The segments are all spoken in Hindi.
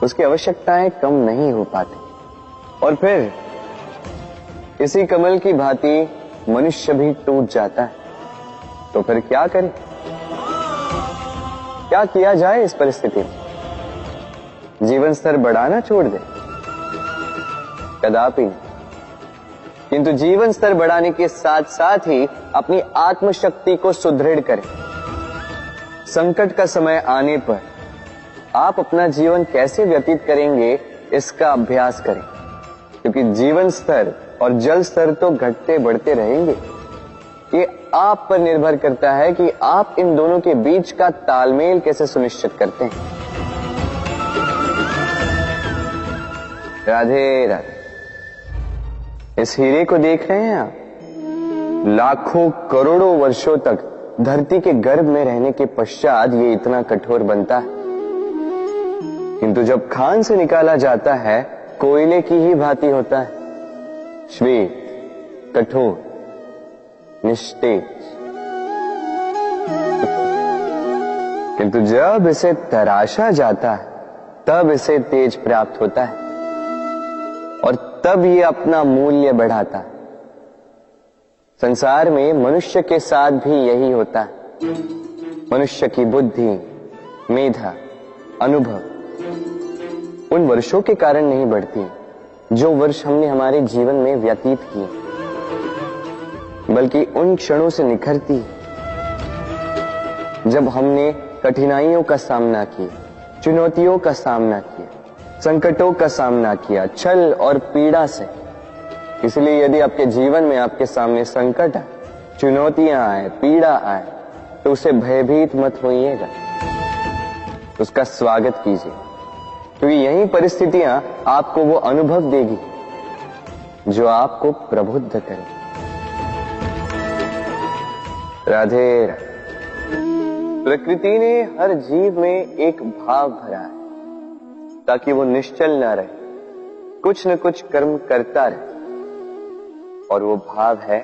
उसकी आवश्यकताएं कम नहीं हो पाती। और फिर इसी कमल की भांति मनुष्य भी टूट जाता है। तो फिर क्या करें? क्या किया जाए इस परिस्थिति में? जीवन स्तर बढ़ाना छोड़ दे? कदापि नहीं। किंतु जीवन स्तर बढ़ाने के साथ साथ ही अपनी आत्मशक्ति को सुदृढ़ करें। संकट का समय आने पर आप अपना जीवन कैसे व्यतीत करेंगे, इसका अभ्यास करें, क्योंकि जीवन स्तर और जल स्तर तो घटते बढ़ते रहेंगे। ये आप पर निर्भर करता है कि आप इन दोनों के बीच का तालमेल कैसे सुनिश्चित करते हैं। राधे राधे। इस हीरे को देख रहे हैं आप? लाखों करोड़ों वर्षों तक धरती के गर्भ में रहने के पश्चात ये इतना कठोर बनता है, किंतु जब खान से निकाला जाता है कोयले की ही भांति होता है, श्वेत, कठोर, निस्तेज। किंतु जब इसे तराशा जाता है तब इसे तेज प्राप्त होता है और तब ये अपना मूल्य बढ़ाता है। संसार में मनुष्य के साथ भी यही होता है। मनुष्य की बुद्धि, मेधा, अनुभव उन वर्षों के कारण नहीं बढ़ती जो वर्ष हमने हमारे जीवन में व्यतीत किए, बल्कि उन क्षणों से निखरती जब हमने कठिनाइयों का सामना किया, चुनौतियों का सामना किया, संकटों का सामना किया, छल और पीड़ा से। इसलिए यदि आपके जीवन में आपके सामने संकट आए, चुनौतियां आए, पीड़ा आए, तो उसे भयभीत मत होइएगा, उसका स्वागत कीजिए, क्योंकि यही परिस्थितियां आपको वो अनुभव देगी जो आपको प्रबुद्ध करे। राधे राधे। प्रकृति ने हर जीव में एक भाव भरा है ताकि वो निश्चल ना रहे, कुछ न कुछ कर्म करता रहे, और वो भाव है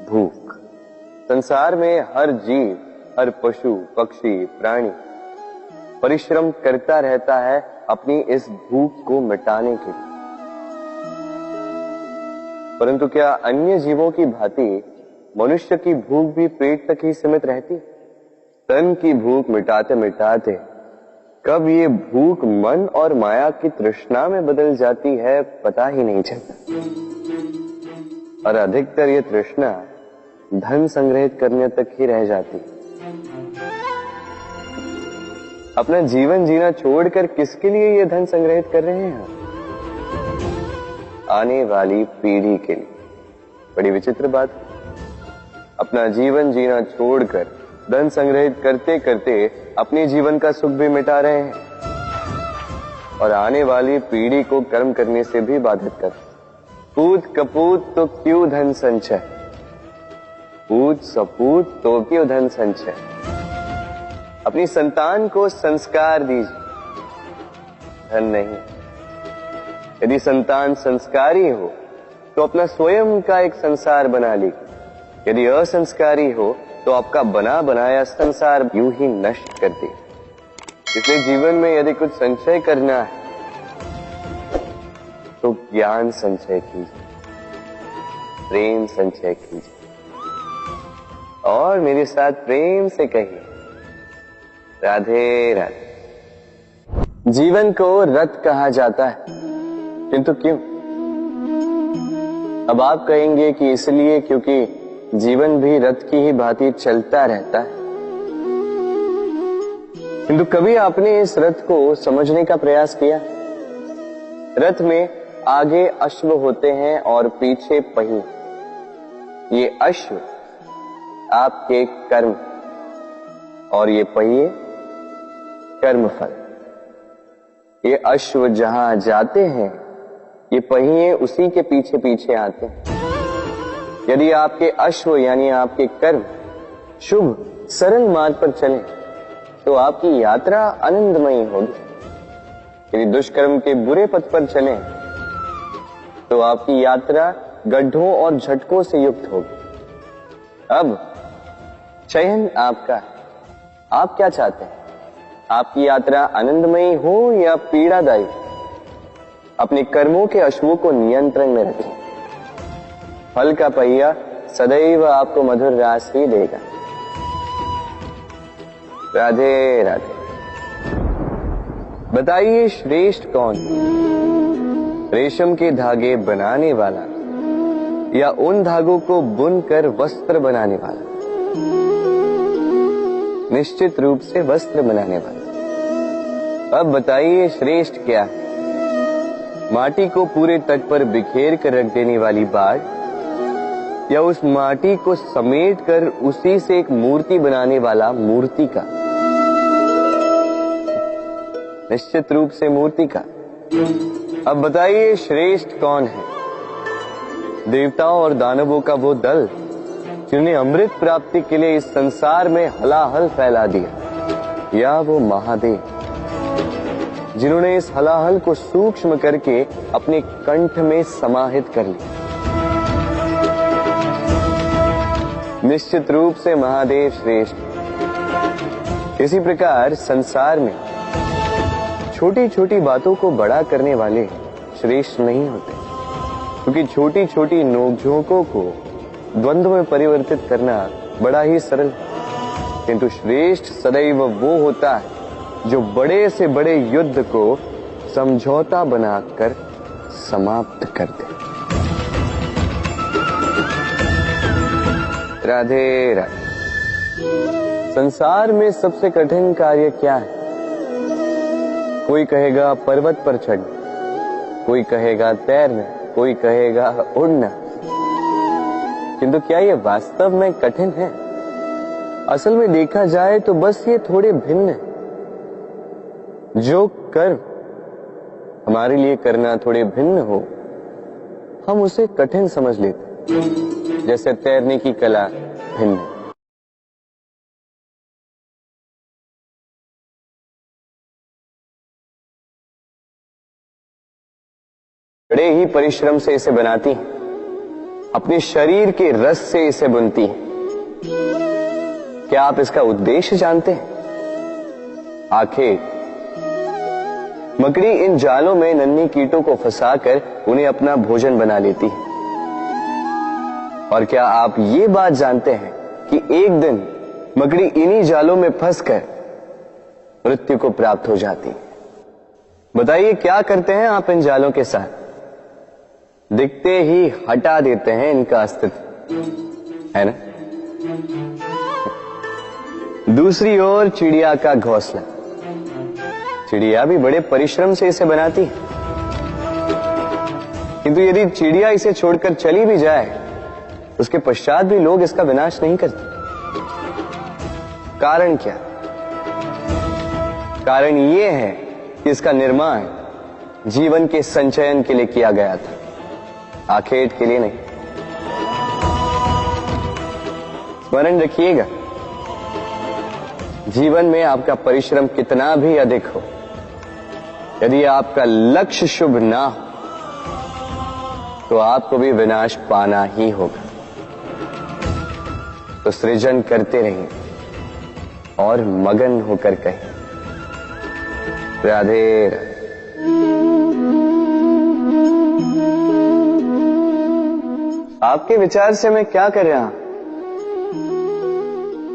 भूख। संसार में हर जीव, हर पशु, पक्षी, प्राणी परिश्रम करता रहता है अपनी इस भूख को मिटाने के लिए। परंतु क्या अन्य जीवों की भांति मनुष्य की भूख भी पेट तक ही सीमित रहती? तन की भूख मिटाते मिटाते कब ये भूख मन और माया की तृष्णा में बदल जाती है पता ही नहीं चलता। और अधिकतर ये तृष्णा धन संग्रहित करने तक ही रह जाती। अपना जीवन जीना छोड़कर किसके लिए ये धन संग्रहित कर रहे हैं? आने वाली पीढ़ी के लिए। बड़ी विचित्र बात। अपना जीवन जीना छोड़कर धन संग्रहित करते करते अपने जीवन का सुख भी मिटा रहे हैं और आने वाली पीढ़ी को कर्म करने से भी बाधित कर। पूत कपूत तो क्यों धन संचय, पूत सपूत तो क्यों धन संचय। अपनी संतान को संस्कार दीजिए, धन नहीं। यदि संतान संस्कारी हो तो अपना स्वयं का एक संसार बना लीजिए। यदि असंस्कारी हो तो आपका बना बनाया संसार यूं ही नष्ट कर दे। इसलिए जीवन में यदि कुछ संचय करना है तो ज्ञान संचय कीजिए, प्रेम संचय कीजिए, और मेरे साथ प्रेम से कहिए राधे राधे। जीवन को रथ कहा जाता है, किंतु क्यों? अब आप कहेंगे कि इसलिए क्योंकि जीवन भी रथ की ही भांति चलता रहता है। किंतु कभी आपने इस रथ को समझने का प्रयास किया? रथ में आगे अश्व होते हैं और पीछे पहिए। ये अश्व आपके कर्म और ये पहिए कर्मफल। ये अश्व जहां जाते हैं ये पहिए उसी के पीछे पीछे आते हैं। यदि आपके अश्व यानी आपके कर्म शुभ सरल मार्ग पर चले तो आपकी यात्रा आनंदमयी होगी। यदि दुष्कर्म के बुरे पथ पर चले तो आपकी यात्रा गड्ढों और झटकों से युक्त होगी। अब चयन आपका है। आप क्या चाहते हैं? आपकी यात्रा आनंदमयी हो या पीड़ादायी, अपने कर्मों के अश्वों को नियंत्रण में रखें। फल का पहिया सदैव आपको मधुर रास ही देगा। राधे राधे। बताइए श्रेष्ठ कौन है? रेशम के धागे बनाने वाला या उन धागों को बुनकर वस्त्र बनाने वाला? निश्चित रूप से वस्त्र बनाने वाला। अब बताइए श्रेष्ठ क्या है? माटी को पूरे तट पर बिखेर कर रख देने वाली बाढ़ या उस माटी को समेट कर उसी से एक मूर्ति बनाने वाला मूर्तिकार? निश्चित रूप से मूर्तिकार। अब बताइए श्रेष्ठ कौन है? देवताओं और दानवों का वो दल जिन्हें अमृत प्राप्ति के लिए इस संसार में हलाहल फैला दिया, या वो महादेव जिन्होंने इस हलाहल को सूक्ष्म करके अपने कंठ में समाहित कर लिया? निश्चित रूप से महादेव श्रेष्ठ। इसी प्रकार संसार में छोटी छोटी बातों को बड़ा करने वाले श्रेष्ठ नहीं होते, क्योंकि छोटी छोटी नोकझोंकों को द्वंद्व में परिवर्तित करना बड़ा ही सरल है। किंतु श्रेष्ठ सदैव वो होता है जो बड़े से बड़े युद्ध को समझौता बनाकर समाप्त कर दे। राधे राधे। संसार में सबसे कठिन कार्य क्या है? कोई कहेगा पर्वत पर चढ़ना, कोई कहेगा तैरना, कोई कहेगा उड़ना। किंतु क्या ये वास्तव में कठिन है? असल में देखा जाए तो बस ये थोड़े भिन्न है। जो कर्म हमारे लिए करना थोड़े भिन्न हो, हम उसे कठिन समझ लेते। जैसे तैरने की कला भिन्न है। बड़े ही परिश्रम से इसे बनाती हैं, अपने शरीर के रस से इसे बुनती हैं। क्या आप इसका उद्देश्य जानते हैं? आखिर मकड़ी इन जालों में नन्ही कीटों को फंसाकर उन्हें अपना भोजन बना लेती है। और क्या आप ये बात जानते हैं कि एक दिन मकड़ी इन्हीं जालों में फंसकर मृत्यु को प्राप्त हो जाती है? बताइए क्या करते हैं आप इन जालों के साथ? दिखते ही हटा देते हैं इनका अस्तित्व, है ना? दूसरी ओर चिड़िया का घोंसला। चिड़िया भी बड़े परिश्रम से इसे बनाती है, किंतु यदि चिड़िया इसे छोड़कर चली भी जाए, उसके पश्चात भी लोग इसका विनाश नहीं करते। कारण क्या? कारण यह है कि इसका निर्माण जीवन के संचयन के लिए किया गया था, आखेट के लिए नहीं। स्मरण रखिएगा, जीवन में आपका परिश्रम कितना भी अधिक हो, यदि आपका लक्ष्य शुभ ना हो तो आपको भी विनाश पाना ही होगा। तो सृजन करते रहिए और मगन होकर कहिए राधे राधे। आपके विचार से मैं क्या कर रहा हूं?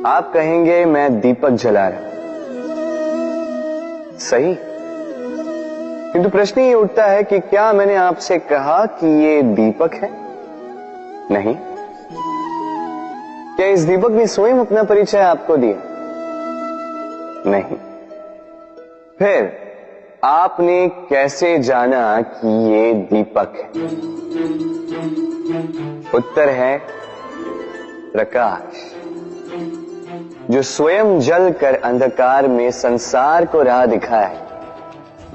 आप कहेंगे मैं दीपक जला रहा हूं। सही, किंतु प्रश्न ये उठता है कि क्या मैंने आपसे कहा कि ये दीपक है? नहीं। क्या इस दीपक ने स्वयं अपना परिचय आपको दिया? नहीं। फिर आपने कैसे जाना कि ये दीपक है? उत्तर है प्रकाश, जो स्वयं जलकर अंधकार में संसार को राह दिखाए,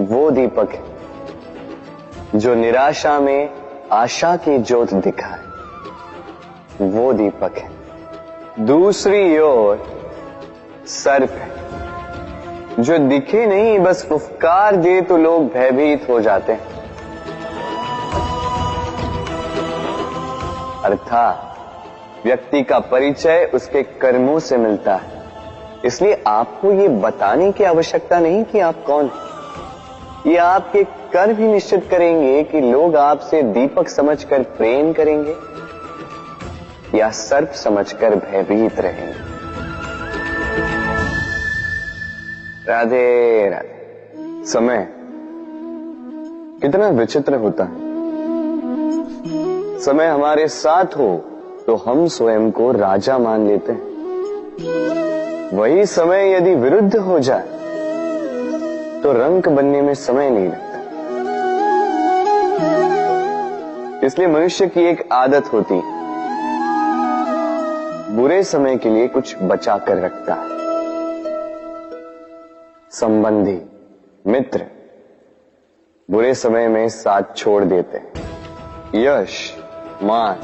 वो दीपक है। जो निराशा में आशा की ज्योत दिखाए, वो दीपक है। दूसरी ओर सर्प है, जो दिखे नहीं, बस फुफकार दे तो लोग भयभीत हो जाते हैं। अर्थात व्यक्ति का परिचय उसके कर्मों से मिलता है, इसलिए आपको ये बताने की आवश्यकता नहीं कि आप कौन हैं। ये आपके कर्म ही निश्चित करेंगे कि लोग आपसे दीपक समझकर प्रेम करेंगे या सर्प समझकर भयभीत रहेंगे। राधे राधे। समय कितना विचित्र होता है। समय हमारे साथ हो तो हम स्वयं को राजा मान लेते हैं। वही समय यदि विरुद्ध हो जाए तो रंक बनने में समय नहीं लगता। इसलिए मनुष्य की एक आदत होती है, बुरे समय के लिए कुछ बचा कर रखता है। संबंधी, मित्र बुरे समय में साथ छोड़ देते हैं। यश, मान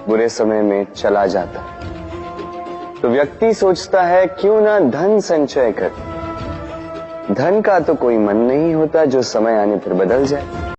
बुरे समय में चला जाता है। तो व्यक्ति सोचता है क्यों ना धन संचय कर। धन का तो कोई मन नहीं होता जो समय आने पर बदल जाए।